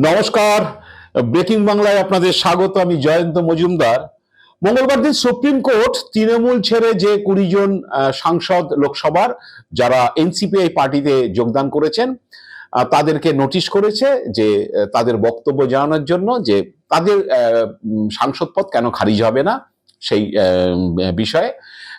নমস্কার। ব্রেকিং বাংলায় আপনাদের স্বাগত। আমি জয়ন্ত মজুমদার। মঙ্গলবার দিন সুপ্রিম কোর্ট তৃণমূল ছেড়ে যে 20 জন সাংসদ লোকসভার যারা এনসিপিআই পার্টিতে যোগদান করেছেন তাদেরকে নোটিশ করেছে যে তাদের বক্তব্য জানানোর জন্য যে তাদের সাংসদ পদ কেন খারিজ হবে না সেই বিষয়ে।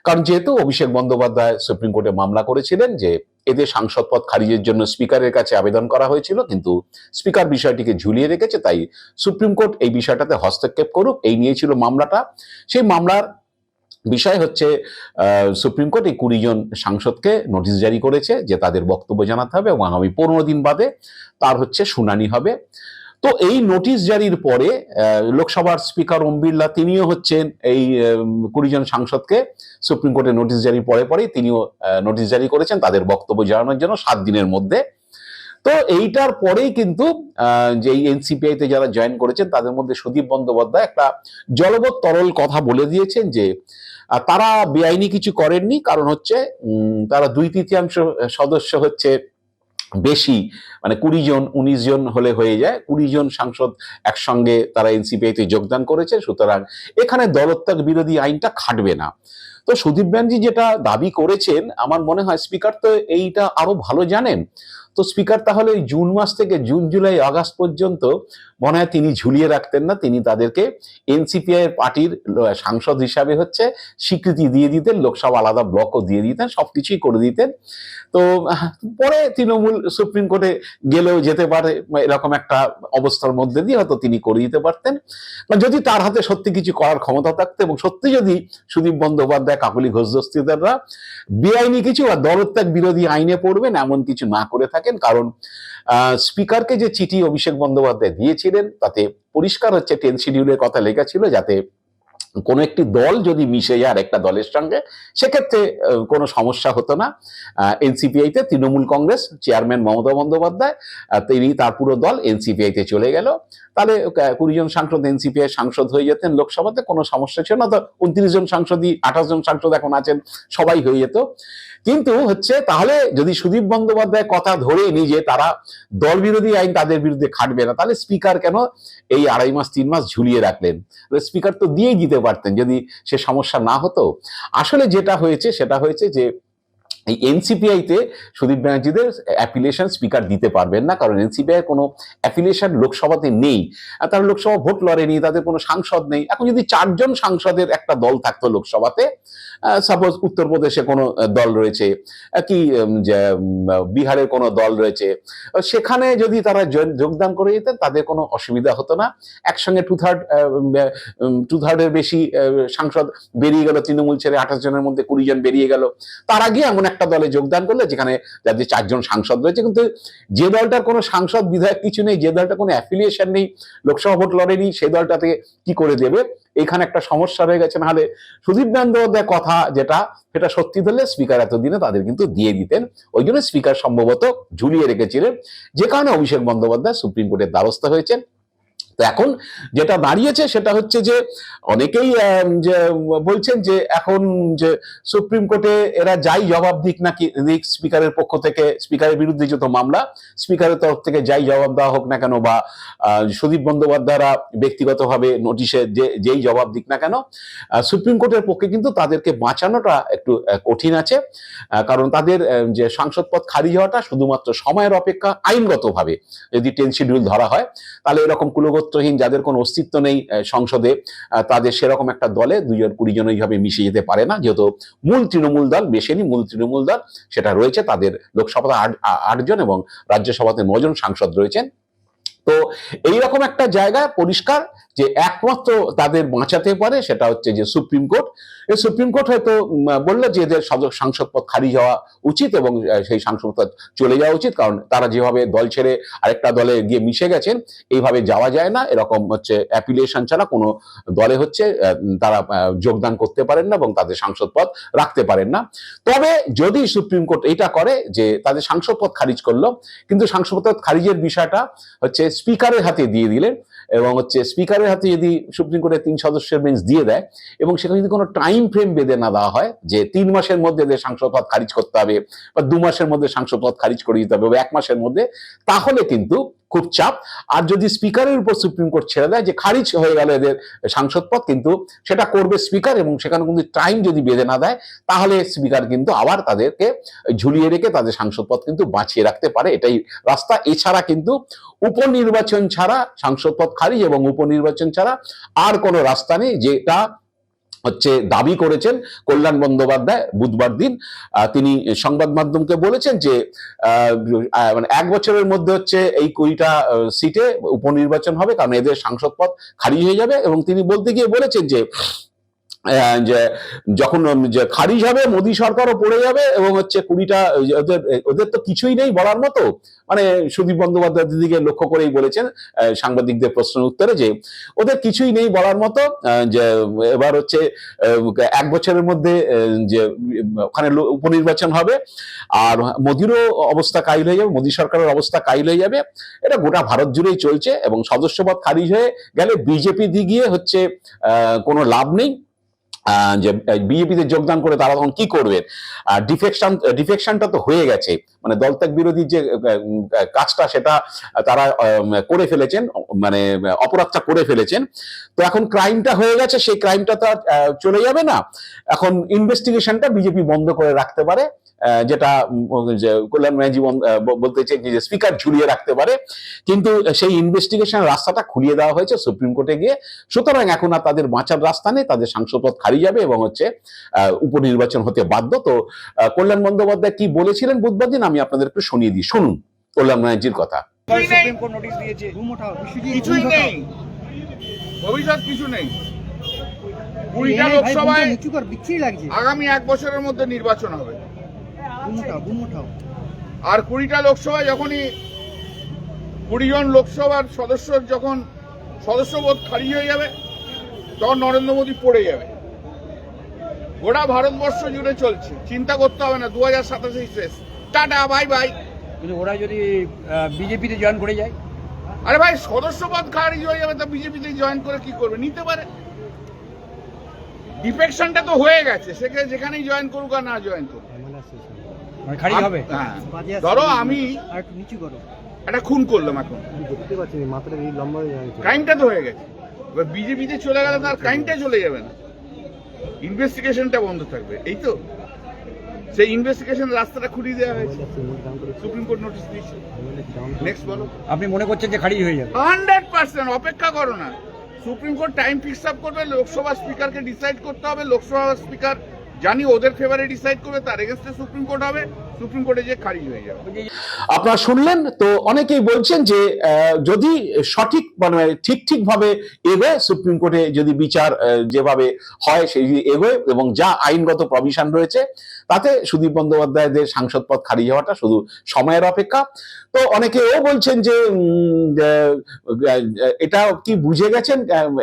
কারণ যেহেতু অভিষেক বন্দ্যোপাধ্যায় সুপ্রিম কোর্টে মামলা করেছিলেন যে এদের সাংসদ পদ খারিজের জন্য স্পিকারের কাছে আবেদন করা হয়েছিল, কিন্তু স্পিকার বিষয়টিকে ঝুলিয়ে রেখেছে, তাই সুপ্রিম কোর্ট এই বিষয়টাতে হস্তক্ষেপ করুক এই নিয়েছিল মামলাটা। সেই মামলার বিষয় হচ্ছে সুপ্রিম কোর্ট এই 20 জন সাংসদকে নোটিশ জারি করেছে যে তাদের বক্তব্য জানাতে হবে এবং আগামী 15 দিন বাদে তার শুনানি হবে। তো এই নোটিশ জারির পরে লোকসভার স্পিকার ওম বিড়লা তিনিও হচ্ছেন এই 20 জন সাংসদকে সুপ্রিম কোর্টে নোটিশ জারির পরেই তিনিও নোটিশ জারি করেছেন তাদের বক্তব্য জানানোর জন্য 7 দিনের মধ্যে। তো এইটার পরেই কিন্তু যে এনসিপিআই তে যারা জয়েন করেছেন তাদের মধ্যে সুদীপ বন্দ্যোপাধ্যায় একটা জলবৎ তরল কথা বলে দিয়েছেন যে তারা বেআইনি কিছু করেননি, কারণ হচ্ছে তারা 2/3 সদস্য হচ্ছে বেশি, মানে 20 জন 19 জন হলে হয়ে যায়, 20 জন সাংসদ একসঙ্গে তারা এনসিপিআই তে যোগদান করেছে, সুতরাং এখানে দলত্যাগ বিরোধী আইনটা খাটবে না। তো সুদীপ ব্যানার্জি যেটা দাবি করেছেন, আমার মনে হয় স্পিকার তো এইটা আরো ভালো জানেন। তো স্পিকার তাহলে জুন মাস থেকে জুন জুলাই আগস্ট পর্যন্ত মনে হয় তিনি ঝুলিয়ে রাখতেন না, তিনি তাদেরকে এনসিপিআই পার্টির সাংসদ হিসাবে স্বীকৃতি দিয়ে দিতেন, লোকসভা আলাদা ব্লকও দিয়ে দিতেন, সবকিছুই করে দিতেন। তো পরে তৃণমূল সুপ্রিম কোর্টে গেলেও যেতে পারে, এরকম একটা অবস্থার মধ্যে দিয়ে হয়তো তিনি করে দিতে পারতেন, যদি তার হাতে সত্যি কিছু করার ক্ষমতা থাকতো এবং সত্যি যদি সুদীপ বন্দ্যোপাধ্যায়, কাকলি ঘোষ দস্তিদাররা বেআইনি কিছু বা দলত্যাগ বিরোধী আইনে পড়বেন এমন কিছু না করে থাকেন। কারণ স্পিকারকে যে চিঠি অভিষেক বন্দ্যোপাধ্যায় দিয়েছিলেন তাতে পরিষ্কার 10 শিডিউলের কথা লেখা ছিল, যাতে কোনো একটি দল যদি মিশে যায় একটা দলের সঙ্গে সেক্ষেত্রে কোনো সমস্যা হতো না। এনসিপিআই তে তৃণমূল কংগ্রেস চেয়ারম্যান মমতা বন্দ্যোপাধ্যায় তিনি তার পুরো দল এনসিপিআই তে চলে গেল, তাহলে 20 জন সাংসদ এনসিপিআই সাংসদ হয়ে যেতেন, লোকসভাতে কোনো সমস্যা ছিল না। তো 29 জন সাংসদই 28 জন সাংসদ এখন আছেন, সবাই হয়ে যেত। কিন্তু তাহলে যদি সুদীপ বন্দ্যোপাধ্যায় কথা ধরে নিজে তারা দল বিরোধী আইন তাদের বিরুদ্ধে খাটবে না, তাহলে স্পিকার কেন এই 2.5 মাস 3 মাস ঝুলিয়ে রাখলেন? স্পিকার তো দিয়েই দিতে পারতেন যদি সে সমস্যা না হতো। আসলে যেটা হয়েছে সেটা হয়েছে যে এই এনসিপিআই তে সুদীপ ব্যানার্জিদের অ্যাপিলেশন স্পিকার দিতে পারবেন না, কারণ এনসিপিআই কোনো অ্যাফিলিয়েশন লোকসভাতে নেই, তারা লোকসভা ভোট লড়েনি, তাদের কোনো সাংসদ নেই। এখন যদি 4 জন সাংসদের একটা দল থাকতো লোকসভাতে, সাপোজ উত্তরপ্রদেশে কোনো দল রয়েছে, কি বিহারের কোনো দল রয়েছে, সেখানে যদি তারা যোগদান করে যেতেন তাদের কোনো অসুবিধা হতো না। একসঙ্গে 2/3 বেশি সাংসদ বেরিয়ে গেল, তৃণমূল ছেড়ে 28 জনের মধ্যে 20 জন বেরিয়ে গেল, তার আগে এমন একটা দলে যোগদান করলে যেখানে যাদের 4 জন সাংসদ রয়েছে, কিন্তু যে দলটার কোনো সাংসদ বিধায়ক কিছু নেই, যে দলটা কোনো অ্যাফিলিয়েশন নেই, লোকসভা ভোট লড়েনি, সেই দলটাতে কি করে দেবে? এখানে একটা সমস্যা রয়ে গেছে। নাহলে সুদীপ বন্দ্যোপাধ্যায়ের কথা সেটা সত্যি ধরলে স্পিকার এতদিনে তাদের কিন্তু দিয়ে দিতেন। ওই জন্য স্পিকার সম্ভবত ঝুলিয়ে রেখেছিলেন, যে কারণে অভিষেক বন্দ্যোপাধ্যায় সুপ্রিম কোর্টের দ্বারস্থ হয়েছেন। তো এখন যেটা দাঁড়িয়েছে সেটা হচ্ছে যে অনেকেই যে বলছেন যে এখন যে সুপ্রিম কোর্টে এরা যাই জবাব দিক না কি স্পিকারের পক্ষ থেকে, স্পিকারের বিরুদ্ধে যত মামলা, স্পিকারের তরফ থেকে যাই জবাব দেওয়া হোক না কেন, বা সুদীপ বন্দ্যোপাধ্যায়রা ব্যক্তিগতভাবে নোটিশে যেই জবাব দিক না কেন, সুপ্রিম কোর্টের পক্ষে কিন্তু তাদেরকে বাঁচানোটা একটু কঠিন আছে। কারণ তাদের যে সাংসদ পদ খারিজ হওয়াটা শুধুমাত্র সময়ের অপেক্ষা। আইনগতভাবে যদি 10 শিডিউল ধরা হয়, তাহলে এরকম কুলগোত্রহীন যাদের কোনো অস্তিত্ব নেই সংসদে, তাদের সেরকম একটা দলে 2-20 জন এইভাবে মিশে যেতে পারে না, যেহেতু মূল তৃণমূল দল মেশেনি, মূল তৃণমূল দল সেটা রয়েছে, তাদের লোকসভাতে 8 জন এবং রাজ্যসভাতে 9 জন সাংসদ রয়েছেন। তো এইরকম একটা জায়গায় পরিষ্কার যে একমাত্র তাদের বাঁচাতে পারে সেটা হচ্ছে যে সুপ্রিম কোর্ট। এই সুপ্রিম কোর্ট হয়তো বললো যে এদের সাংসদ পদ খারিজ হওয়া উচিত এবং সেই সাংসদ পদ চলে যাওয়া উচিত, কারণ তারা যেভাবে দল ছেড়ে আরেকটা দলে গিয়ে মিশে গেছেন, এইভাবে যাওয়া যায় না। এরকম অ্যাপিলিয়েশন ছাড়া কোনো দলে তারা যোগদান করতে পারেন না এবং তাদের সাংসদ পদ রাখতে পারেন না। তবে যদি সুপ্রিম কোর্ট এইটা করে যে তাদের সাংসদ পদ খারিজ করলো, কিন্তু সাংসদ পদ খারিজের বিষয়টা স্পিকারের হাতে দিয়ে দিলেন, এবং হচ্ছে স্পিকারের হাতে যদি সুপ্রিম কোর্টের 3 সদস্যের বেঞ্চ দিয়ে দেয় এবং সেখানে যদি কোনো টাইম ফ্রেম বেঁধে না দেওয়া হয় যে 3 মাসের মধ্যে এদের সাংসদ পদ খারিজ করতে হবে বা 2 মাসের মধ্যে সাংসদ পদ খারিজ করে দিতে হবে বা 1 মাসের মধ্যে, তাহলে কিন্তু খুব চাপ। আর যদি স্পিকারের উপর সুপ্রিম কোর্ট ছেড়ে দেয় যে খারিজ হয়ে গেল এদের সাংসদ পদ, কিন্তু সেটা করবে স্পিকার এবং সেখানে কিন্তু টাইম যদি বেঁধে না দেয় তাহলে স্পিকার কিন্তু আবার তাদেরকে ঝুলিয়ে রেখে তাদের সাংসদ পদ কিন্তু বাঁচিয়ে রাখতে পারে, এটাই রাস্তা। এছাড়া কিন্তু উপনির্বাচন ছাড়া সাংসদ পদ খারিজ এবং উপনির্বাচন ছাড়া আর কোনো রাস্তা নেই, যেটা হচ্ছে দাবি করেছেন কল্যাণ বন্দ্যোপাধ্যায় বুধবার দিন। তিনি সংবাদ মাধ্যমকে বলেছেন যে মানে 1 বছরের মধ্যে হচ্ছে এই 20টা সিটে উপনির্বাচন হবে, কারণ এদের সাংসদ পদ খারিজ হয়ে যাবে। এবং তিনি বলতে গিয়ে বলেছেন যে যখন যে খারিজ হবে মোদী সরকারও পড়ে যাবে এবং হচ্ছে 20টা ওদের তো কিছুই নেই বলার মতো। মানে সুদীপ বন্দ্যোপাধ্যায় দিদিকে লক্ষ্য করেই বলেছেন সাংবাদিকদের প্রশ্নের উত্তরে যে ওদের কিছুই নেই বলার মতো, যে এবার হচ্ছে 1 বছরের মধ্যে যে ওখানে উপনির্বাচন হবে আর মোদিরও অবস্থা কাইল হয়ে যাবে, মোদী সরকারের অবস্থা কাইল হয়ে যাবে। এটা গোটা ভারত জুড়েই চলছে এবং সদস্যপদ খারিজ হয়ে গেলে বিজেপি দিকে হচ্ছে কোনো লাভ নেই। যে বিজেপিতে যোগদান করে তারা তখন কি করবে? ডিফেকশনটা তো হয়ে গেছে, মানে দলত্যাগ বিরোধী যে কাজটা সেটা তারা করে ফেলেছেন, মানে অপরাধটা করে ফেলেছেন। তো এখন ক্রাইমটা হয়ে গেছে, সেই ক্রাইমটা তো চলে যাবে না। এখন ইনভেস্টিগেশনটা বিজেপি বন্ধ করে রাখতে পারে, যেটা কল্যাণ ব্যানার্জি বলতে চাই যে স্পিকার ঝুলিয়ে রাখতে পারে, কিন্তু সেই ইনভেস্টিগেশন রাস্তাটা খুলিয়ে দেওয়া হয়েছে সুপ্রিম কোর্টে গিয়ে। সুতরাং এখন আর তাদের বাঁচার রাস্তা নেই, তাদের সাংসদ পদ খারিজ যাবে এবং হচ্ছে উপনির্বাচন হতে বাধ্য। তো কল্যাণ বন্দ্যোপাধ্যায় কি বলেছিলেন বুধবার দিন আমি আপনাদের একটু শুনিয়ে দিই, শুনুন কল্যাণ ব্যানার্জির কথা। সুপ্রিম কোর্ট নোটিশ দিয়েছে, কিছুই নেই, ভবিষ্যৎ কিছু নেই। 20টা লোকসভায় আগামী 1 বছরের মধ্যে নির্বাচন হবে, আর 20টা লোকসভায় যখনই 20 জন লোকসভার সদস্যর যখন সদস্যপদ খারিজ হয়ে যাবে তখন নরেন্দ্র মোদী পড়ে যাবে। গোটা ভারতবর্ষ জুড়ে চলছে, চিন্তা করতে হবে না, 2027 শেষ, টাটা বাই বাই। কিন্তু ওরা যদি বিজেপিতে জয়েন করে যায়, আরে ভাই সদস্যপদ খারিজ হয়ে যাবে, তা বিজেপিতে জয়েন করে কি করবে? নিতে পারে, ডিফেকশনটা তো হয়ে গেছে, সেখানে যেখানেই জয়েন করুক আর না জয়েন করুক মানে খারিজ হবে। হ্যাঁ, ধরো আমি একটা খুন করলাম, এখন ক্রাইমটা তো হয়ে গেছে, এবার বিজেপিতে চলে গেলে তার ক্রাইমটা চলে যাবে না, ইনভেস্টিগেশনটা বন্ধ থাকবে। এই তো সেই ইনভেস্টিগেশন রাস্তাটা খুলিয়ে দেওয়া হয়েছে, সুপ্রিম কোর্ট নোটিশ দিয়েছে। নেক্সট বলো, আপনি মনে করছেন যে খারিজ হয়ে যাবে? 100% অপেক্ষা করো না, supreme court time fix up করবে, লোকসভা স্পিকারকে ডিসাইড করতে হবে, লোকসভা স্পিকার জানি ওদের ফেভারে ডিসাইড করবে, তার এগেইনস্টে সুপ্রিম কোর্ট হবে, সুপ্রিম কোর্টে যে খারিজ হয়ে যাবে। আপনারা শুনলেন তো, অনেকেই বলছেন যে যদি সঠিক মানে ঠিক ভাবে এগোয় সুপ্রিম কোর্টে, যদি বিচার যেভাবে হয় সেই এগোয় এবং যা আইনগত প্রভিশন রয়েছে তাতে সুদীপ বন্দ্যোপাধ্যায়দের সাংসদ পদ খারিজ হওয়াটা শুধু সময়ের অপেক্ষা। তো অনেকে ও বলছেন যে এটা কি বুঝে গেছেন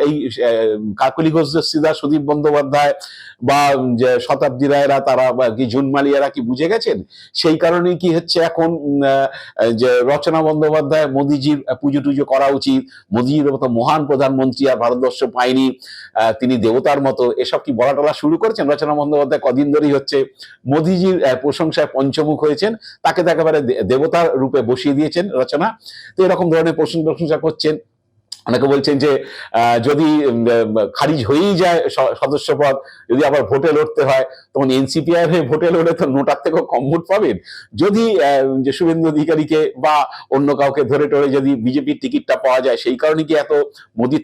এই কাকলি ঘোষ দস্তিদা, সুদীপ বন্দ্যোপাধ্যায় বা শতাব্দী রায়রা, তারা কি জুনমালিয়ারা কি বুঝে গেছেন? সেই কারণেই কি হচ্ছে এখন যে রচনা বন্দ্যোপাধ্যায় মোদিজির পুজো টুজো করা উচিত, মোদিজির মতো মহান প্রধানমন্ত্রী আর ভারতবর্ষ পায়নি, তিনি দেবতার মতো, এসব কি বলা টলা শুরু করেছেন? রচনা বন্দ্যোপাধ্যায় কদিন ধরেই হচ্ছে মোদিজির প্রশংসায় পঞ্চমুখ হয়েছেন, তাকে তো একেবারে দেবতার রূপে বসিয়ে দিয়েছেন রচনা। তো এরকম ধরনের প্রশংসা করছেন। অনেকে বলছেন যে যদি খারিজ হয়েই যায় সদস্যপদ, যদি আবার ভোটে লড়তে হয় তখন এনসিপিআই হয়ে ভোটে লড়ে তো নোটার থেকেও কম ভোট পাবেন। যদি যে শুভেন্দু অধিকারীকে বা অন্য কাউকে ধরে টরে যদি বিজেপির টিকিটটা পাওয়া যায়, সেই কারণে কি এত মোদির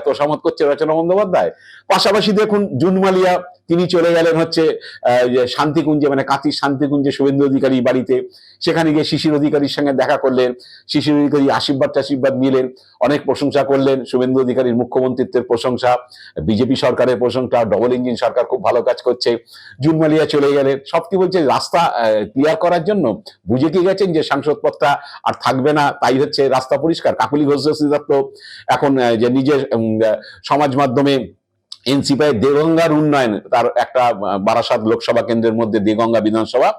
তোষামত করছে রচনা বন্দ্যোপাধ্যায়? পাশাপাশি দেখুন জুনমালিয়া, তিনি চলে গেলেন হচ্ছে শান্তিকুঞ্জে, মানে কাতির শান্তিকুঞ্জে শুভেন্দু অধিকারী বাড়িতে, সেখানে গিয়ে শিশির অধিকারীর সঙ্গে দেখা করলেন, শিশির অধিকারী আশীর্বাদ নিলেন, অনেক প্রশংসা করলেন, শুভেন্দু অধিকারীর মুখ্যমন্ত্রিত্বের প্রশংসা, বিজেপি সরকারের প্রশংসা, ডবল ইঞ্জিন সরকার খুব ভালো কাজ করছে। জুনমালিয়া চলে গেলেন, সব কি বলছে রাস্তা ক্লিয়ার করার জন্য, বুঝে কি গেছেন যে সাংসদ পদটা আর থাকবে না, তাই হচ্ছে রাস্তা পরিষ্কার। কাকলি ঘোষ দস্তিদার তো এখন যে নিজের সমাজ মাধ্যমে এনসিপিআই দেগঙ্গার উন্নয়ন, তার একটা বারাসাত লোকসভা কেন্দ্রের মধ্যে দেগঙ্গা বিধানসভা,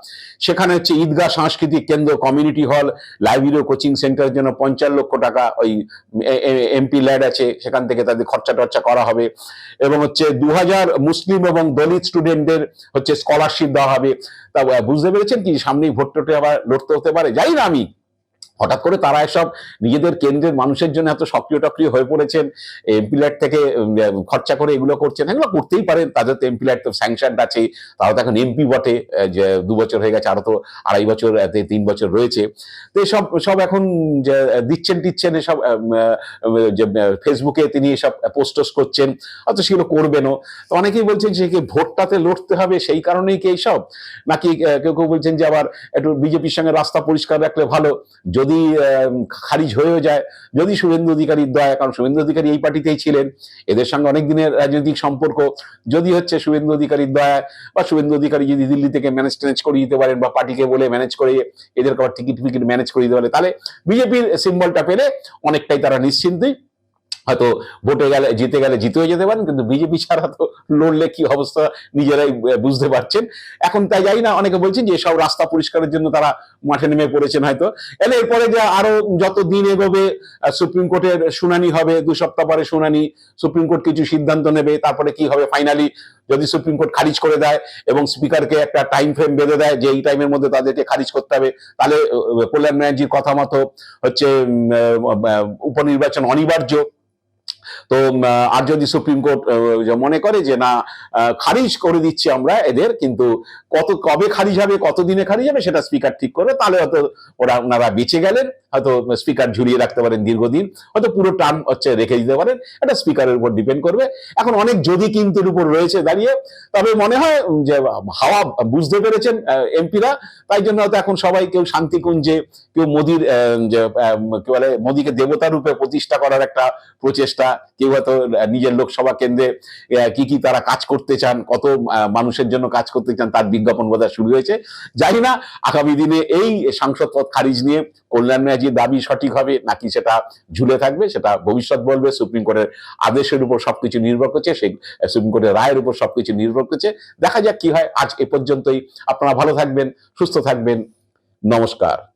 সেখানে হচ্ছে ঈদগাহ সাংস্কৃতিক কেন্দ্র, কমিউনিটি হল, লাইব্রেরি ও কোচিং সেন্টারের জন্য 50 লক্ষ টাকা ওই এমপি ল্যাড আছে, সেখান থেকে তাদের খরচা টরচা করা হবে। এবং হচ্ছে 2000 মুসলিম এবং দলিত স্টুডেন্টদের হচ্ছে স্কলারশিপ দেওয়া হবে। তা বুঝতে পেরেছেন কি সামনেই ভোট টোটে আবার লড়তে হতে পারে, জানি না আমি। হঠাৎ করে তারা এসব নিজেদের কেন্দ্রের মানুষের জন্য এত সক্রিয় টক্রিয় হয়ে পড়েছেন, এমপি ল্যাড থেকে খরচা করে এগুলো করছেন, এগুলো করতেই পারেন, তাদের তো এমপি ল্যাড তো স্যাংশন আছে, তারা তো এখন এমপি বটে, যে 2 বছর হয়ে গেছে, আরো তো 2.5 বছর 3 বছর রয়েছে। তো সব সব এখন দিচ্ছেন টিচ্ছেন এসব, যে ফেসবুকে তিনি এসব পোস্টস করছেন, অত সেগুলো করবেনও। তো অনেকেই বলছেন যে ভোটটাতে লড়তে হবে সেই কারণেই কি এইসব, নাকি কেউ কেউ বলছেন যে আবার একটু বিজেপির সঙ্গে রাস্তা পরিষ্কার রাখলে ভালো, যদি খারিজ হয়েও যায়, যদি শুভেন্দু অধিকারীর দয়া, কারণ শুভেন্দু অধিকারী এই পার্টিতেই ছিলেন, এদের সঙ্গে অনেক দিনের রাজনৈতিক সম্পর্ক, যদি হচ্ছে শুভেন্দু অধিকারীর দয়া বা শুভেন্দু অধিকারী যদি দিল্লি থেকে ম্যানেজ ট্যানেজ করে দিতে পারেন, বা পার্টিকে বলে ম্যানেজ করে এদেরকে আবার টিকিট ফিকিট ম্যানেজ করে দিতে পারে, তাহলে বিজেপির সিম্বলটা পেলে অনেকটাই তারা নিশ্চিন্তেই হয়তো ভোটে গেলে জিতেও যেতে পারেন। কিন্তু বিজেপি ছাড়া তো লড়লে কি অবস্থা নিজেরাই বুঝতে পারছেন। এখন তাই যাই না, অনেকে বলছেন যে সব রাস্তা পরিষ্কারের জন্য তারা মাঠে নেমে পড়েছেন হয়তো। এরপরে যে আরো যত দিন এগোবে, সুপ্রিম কোর্টের শুনানি হবে, 2 সপ্তাহ পরে শুনানি, সুপ্রিম কোর্ট কিছু সিদ্ধান্ত নেবে, তারপরে কি হবে ফাইনালি, যদি সুপ্রিম কোর্ট খারিজ করে দেয় এবং স্পিকারকে একটা টাইম ফ্রেম বেঁধে দেয় যে এই টাইমের মধ্যে তাদেরকে খারিজ করতে হবে, তাহলে কল্যাণ ব্যানার্জির কথা মতো হচ্ছে উপনির্বাচন অনিবার্য। তো আর যদি সুপ্রিম কোর্ট মনে করে যে না, খারিজ করে দিচ্ছি আমরা এদের, কিন্তু কবে খারিজ হবে, কতদিনে খারিজ হবে সেটা স্পিকার ঠিক করবে, তাহলে হয়তো ওনারা বেঁচে গেলেন, হয়তো স্পিকার ঝুলিয়ে রাখতে পারেন দীর্ঘদিন, হয়তো পুরো টার্ম হচ্ছে রেখে দিতে পারেন, এটা স্পিকারের উপর ডিপেন্ড করবে। এখন অনেক যদি কিন্তুর উপর রয়েছে দাঁড়িয়ে, তবে মনে হয় যে হাওয়া বুঝতে পেরেছেন এমপিরা, তাই জন্য হয়তো এখন সবাই কেউ শান্তিকুঞ্জে, কেউ মোদির যে কি বলে মোদিকে দেবতা রূপে প্রতিষ্ঠা করার একটা প্রচেষ্টা, কেউ হয়তো নিজের লোকসভা কেন্দ্রে কি কি তারা কাজ করতে চান, কত মানুষের জন্য কাজ করতে চান, তার বিজ্ঞাপন বোধহয় শুরু হয়েছে। জানি না আগামী দিনে এই সাংসদ পদ খারিজ নিয়ে কল্যাণ ব্যানার্জির দাবি সঠিক হবে নাকি সেটা ঝুলে থাকবে, সেটা ভবিষ্যৎ বলবে। সুপ্রিম কোর্টের আদেশের উপর সবকিছু নির্ভর করছে, সেই সুপ্রিম কোর্টের রায়ের উপর সবকিছু নির্ভর করছে। দেখা যাক কি হয়। আজ এ পর্যন্তই। আপনারা ভালো থাকবেন, সুস্থ থাকবেন। নমস্কার।